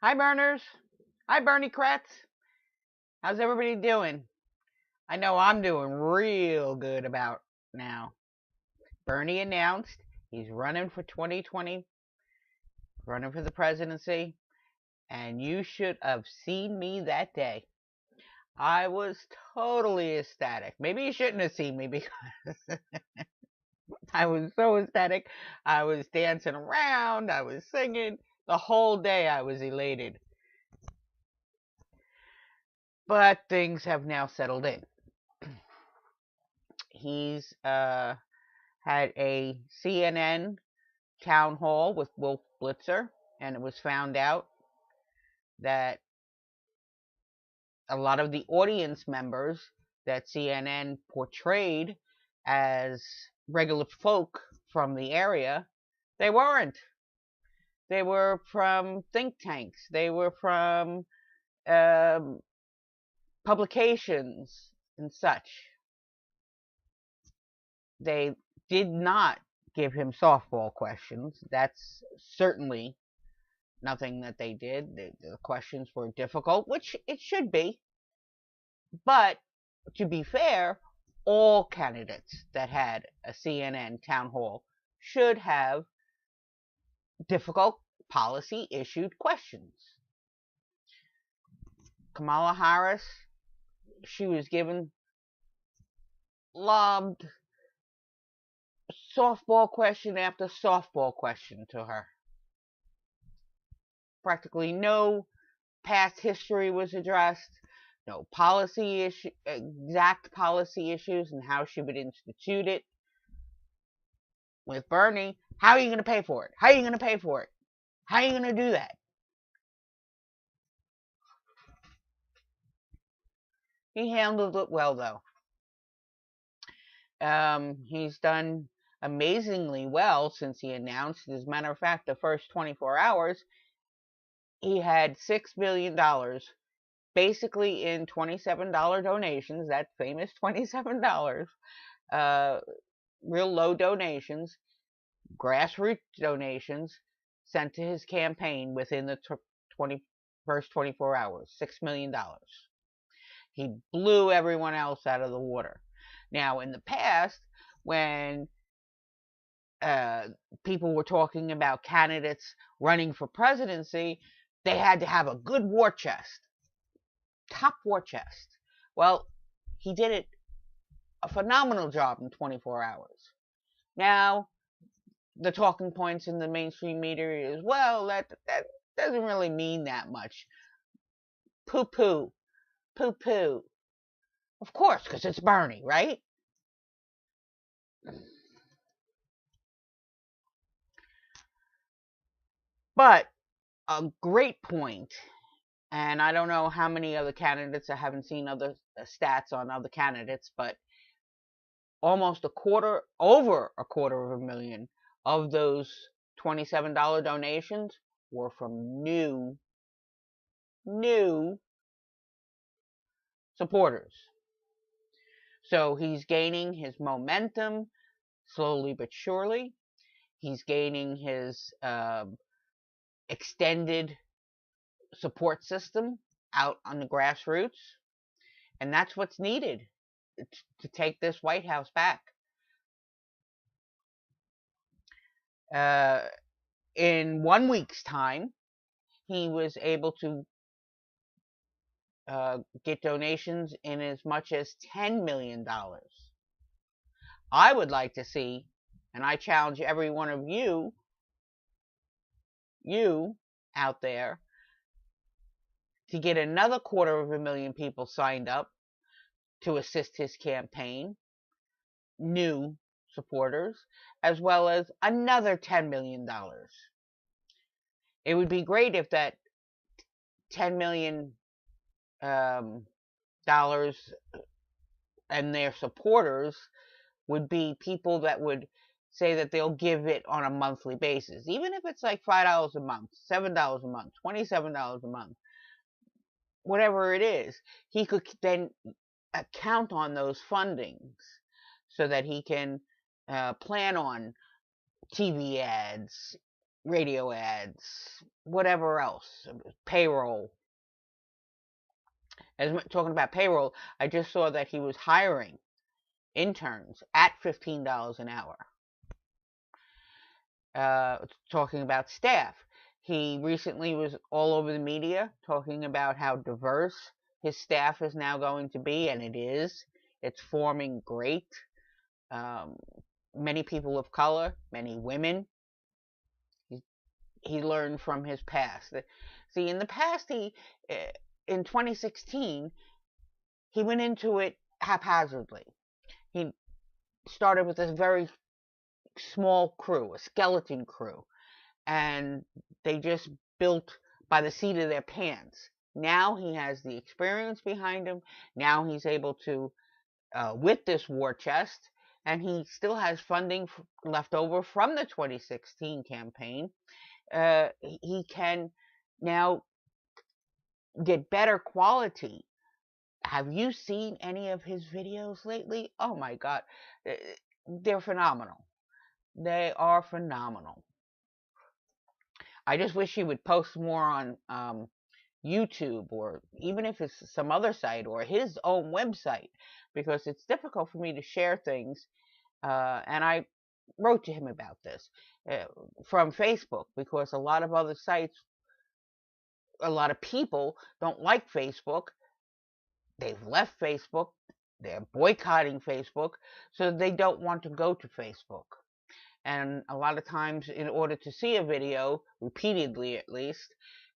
Hi, Burners. Hi, Bernie Kratz. How's everybody doing? I know I'm doing real good about now. Bernie announced he's running for 2020, running for the presidency, and you should have seen me that day. I was totally ecstatic. Maybe you shouldn't have seen me because I was so ecstatic. I was dancing around, I was singing. The whole day I was elated. But things have now settled in. He's had a CNN town hall with Wolf Blitzer, and it was found out that a lot of the audience members that CNN portrayed as regular folk from the area, they weren't. They were from think tanks. They were from um, publications and such. They did not give him softball questions. That's certainly nothing that they did. The questions were difficult, which it should be. But to be fair, all candidates that had a CNN town hall should have difficult policy issued questions. Kamala Harris, she was given lobbed softball question after softball question to her. Practically no past history was addressed, no exact policy issues and how she would institute it. With Bernie, how are you going to pay for it? How are you going to pay for it? How are you going to do that? He handled it well, though. He's done amazingly well since he announced. As a matter of fact, the first 24 hours, he had $6 million basically in $27 donations, that famous $27, real low donations, grassroots donations sent to his campaign within the first 24 hours, $6 million. He blew everyone else out of the water. Now, in the past, when people were talking about candidates running for presidency, they had to have a good war chest, top war chest. Well, he did a phenomenal job in 24 hours. Now, the talking points in the mainstream media is, well, that doesn't really mean that much. Poo poo. Poo poo. Of course, because it's Bernie, right? But a great point, and I don't know how many other candidates, I haven't seen other stats on other candidates, but almost over a quarter of a million of those $27 donations were from new supporters. So he's gaining his momentum slowly but surely. He's gaining his extended support system out on the grassroots. And that's what's needed to take this White House back. In 1 week's time, he was able to get donations in as much as $10 million. I would like to see, and I challenge every one of you out there, to get another 250,000 people signed up to assist his campaign, new supporters, as well as another $10 million. It would be great if that $10 million and their supporters would be people that would say that they'll give it on a monthly basis, even if it's like $5 a month, $7 a month, $27 a month, whatever it is. He could then count on those fundings so that he can plan on TV ads, radio ads, whatever else, payroll. As talking about payroll, I just saw that he was hiring interns at $15 an hour. Talking about staff, he recently was all over the media talking about how diverse his staff is now going to be, and it is. It's forming great. Many people of color, many women. He learned from his past. See, in the past, in 2016, he went into it haphazardly. He started with a very small crew, a skeleton crew, and they just built by the seat of their pants. Now he has the experience behind him. Now he's able to, with this war chest, and he still has funding left over from the 2016 campaign. He can now get better quality. Have you seen any of his videos lately? Oh my God. They're phenomenal. They are phenomenal. I just wish he would post more on YouTube, or even if it's some other site or his own website, because it's difficult for me to share things. And I wrote to him about this from Facebook, because a lot of other sites, a lot of people don't like Facebook. They've left Facebook. They're boycotting Facebook, so they don't want to go to Facebook. And a lot of times, in order to see a video, repeatedly at least,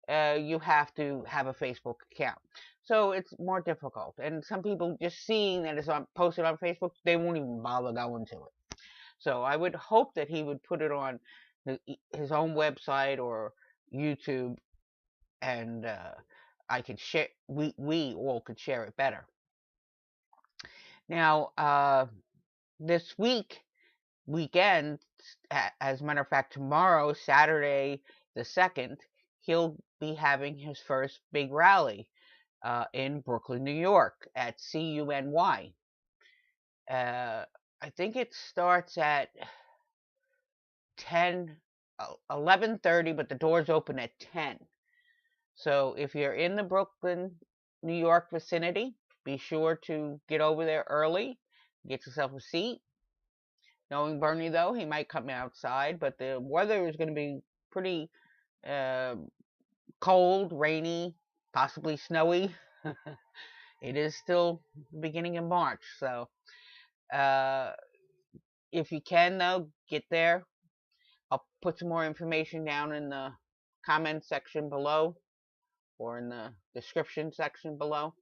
you have to have a Facebook account. So it's more difficult. And some people, just seeing that it's posted on Facebook, they won't even bother going to it. So I would hope that he would put it on his own website or YouTube, and I could share. We all could share it better. Now, this weekend, as a matter of fact, tomorrow, Saturday the 2nd, he'll be having his first big rally in Brooklyn, New York at CUNY. I think it starts at 11:30, but the doors open at 10. So if you're in the Brooklyn, New York vicinity, be sure to get over there early, get yourself a seat. Knowing Bernie, though, he might come outside, but the weather is going to be pretty cold, rainy, possibly snowy. It is still beginning of March, so if you can, though, get there. I'll put some more information down in the comment section below, or in the description section below.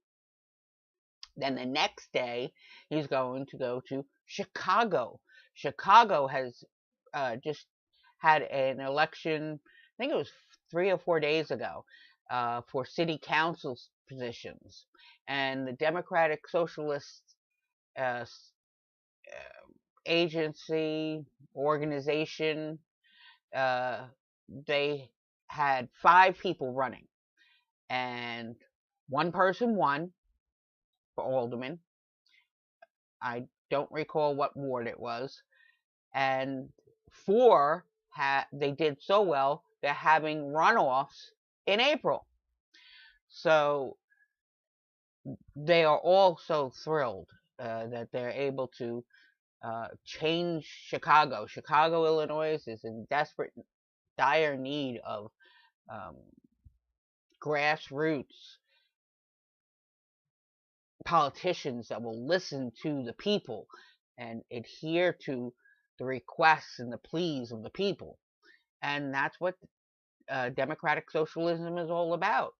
Then the next day, he's going to go to Chicago. Chicago has just had an election, I think it was 3 or 4 days ago, for city council positions. And the Democratic Socialist agency, organization, they had 5 people running. And one person won for alderman. I don't recall what ward it was. And 4 they did so well, they're having runoffs in April. So they are all so thrilled that they're able to change Chicago. Chicago, Illinois is in desperate, dire need of grassroots politicians that will listen to the people and adhere to the requests and the pleas of the people. And that's what democratic socialism is all about.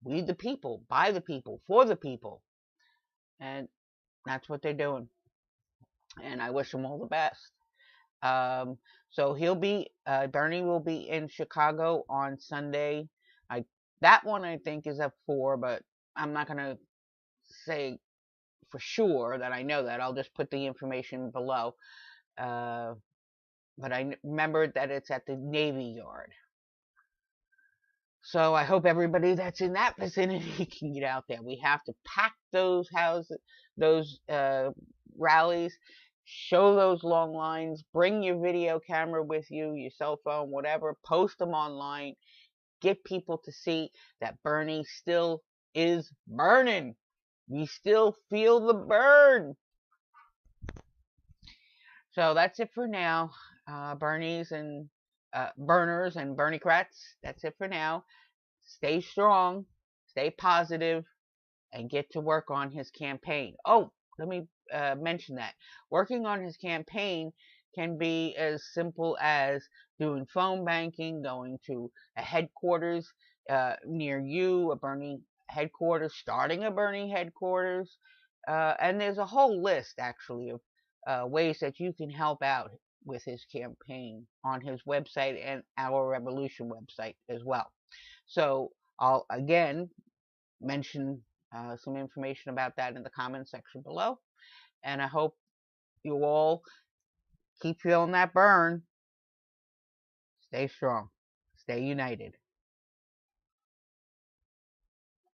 We the people, by the people, for the people. And that's what they're doing. And I wish them all the best. So Bernie will be in Chicago on Sunday. That one I think is at 4, but I'm not going to say for sure that I know that. I'll just put the information below. But I remembered that it's at the Navy Yard. So I hope everybody that's in that vicinity can get out there. We have to pack those houses, those rallies, show those long lines, bring your video camera with you, your cell phone, whatever, post them online, get people to see that Berrnie still is burning. We still feel the burn. So that's it for now. Berrnies and Burners and Bernie Kratz. That's it for now. Stay strong, stay positive, and get to work on his campaign. Oh, let me mention that. Working on his campaign can be as simple as doing phone banking, going to a headquarters near you, a Bernie headquarters, starting a Bernie headquarters, and there's a whole list actually of ways that you can help out with his campaign on his website and Our Revolution website as well. So I'll again mention some information about that in the comments section below. And I hope you all keep feeling that burn. Stay strong. Stay united.